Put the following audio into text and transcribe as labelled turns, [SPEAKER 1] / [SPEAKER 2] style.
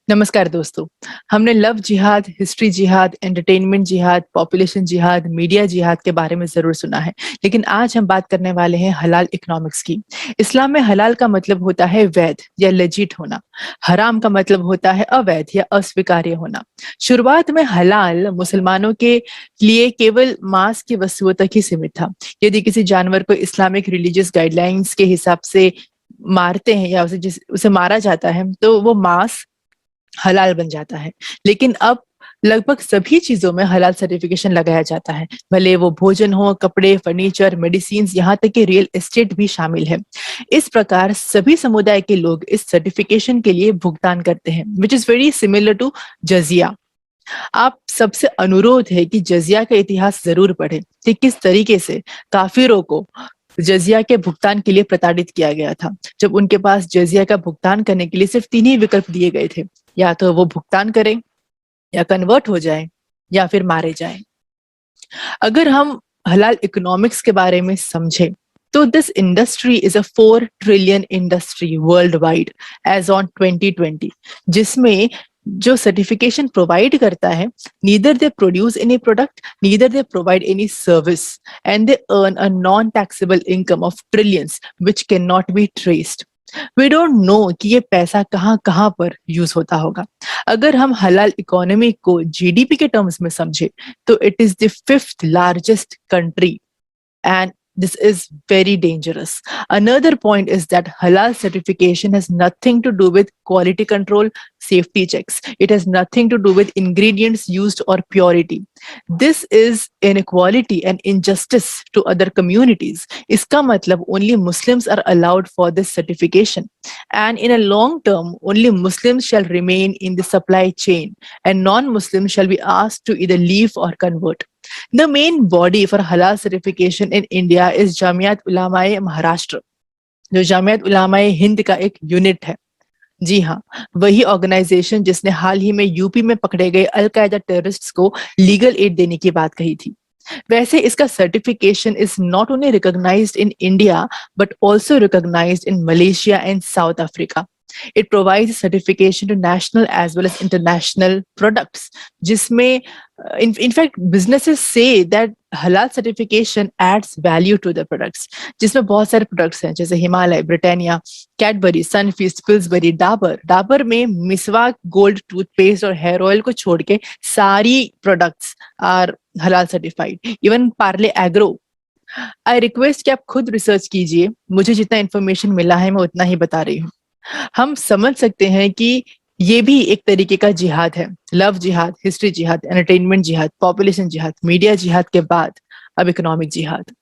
[SPEAKER 1] नमस्कार दोस्तों। हमने लव जिहाद, हिस्ट्री जिहाद, एंटरटेनमेंट जिहाद, पॉपुलेशन जिहाद, मीडिया जिहाद के बारे में ज़रूर सुना है, लेकिन आज हम बात करने वाले हैं हलाल इकोनॉमिक्स की। इस्लाम में हलाल का मतलब होता है वैध या लेजिट होना। हराम का मतलब होता है अवैध या अस्वीकार्य होना। शुरुआत में हलाल मुसलमानों के लिए केवल मांस की वस्तुओं तक ही सीमित था। यदि किसी जानवर को इस्लामिक रिलीजियस गाइडलाइंस के हिसाब से मारते हैं या उसे मारा जाता है, तो वो मांस हलाल बन जाता है। लेकिन अब लगभग सभी चीजों में हलाल सर्टिफिकेशन लगाया जाता है, भले वो भोजन हो, कपड़े, फर्नीचर, मेडिसिन, यहाँ तक कि रियल एस्टेट भी शामिल है। इस प्रकार सभी समुदाय के लोग इस सर्टिफिकेशन के लिए भुगतान करते हैं, which is very similar to जजिया। आप सबसे अनुरोध है कि जजिया का इतिहास जरूर पढ़ें कि किस तरीके से काफिरों को जजिया के भुगतान के लिए प्रताड़ित किया गया था, जब उनके पास जजिया का भुगतान करने के लिए सिर्फ 3 ही विकल्प दिए गए थे, या तो वो भुगतान करें, या कन्वर्ट हो जाएं, या फिर मारे जाएं। अगर हम हलाल इकोनॉमिक्स के बारे में समझें, तो this industry is a 4 trillion industry worldwide as on 2020, जिसमें जो सर्टिफिकेशन प्रोवाइड करता है, neither they produce any product, neither they provide any service, and they earn a non taxable income of trillions which can not be traced. We don't know कि ये पैसा कहाँ कहाँ पर यूज होता होगा। अगर हम हलाल इकोनॉमी को जीडीपी के टर्म्स में समझे, तो it is the 5th largest country, and this is very dangerous. Another point is that halal certification has nothing to do with quality control, safety checks. It has nothing to do with ingredients used or purity. This is inequality and injustice to other communities. Iska matlab only Muslims are allowed for this certification. And in a long term, only Muslims shall remain in the supply chain, and non-Muslims shall be asked to either leave or convert. The main body for halal certification in India is Jamiat Ulama-e Maharashtra, जो जामियात उलामाए हिंद का एक unit है। जी हाँ, वही organisation जिसने हाल ही में UP में पकड़े गए अलकायदा टेररिस्ट्स को लीगल एड देने की बात कही थी। वैसे इसका certification is not only recognised in India but also recognised in Malaysia and South Africa. It provides certification to national as well as international products, जिसमें in fact businesses say that halal certification adds value to the products, जिसमें बहुत सारे products हैं जैसे Himalaya, Britannia, Cadbury, Sunfeast, Pillsbury, Dabur में मिसवाक, gold toothpaste और hair oil को छोड़ के सारी products are halal certified, even Parle agro. I request कि आप खुद रिसर्च कीजिए, मुझे जितना इन्फॉर्मेशन मिला है मैं उतना ही बता रही हूँ। हम समझ सकते हैं कि ये भी एक तरीके का जिहाद है। लव जिहाद, हिस्ट्री जिहाद, एंटरटेनमेंट जिहाद, पॉपुलेशन जिहाद, मीडिया जिहाद के बाद अब इकोनॉमिक जिहाद।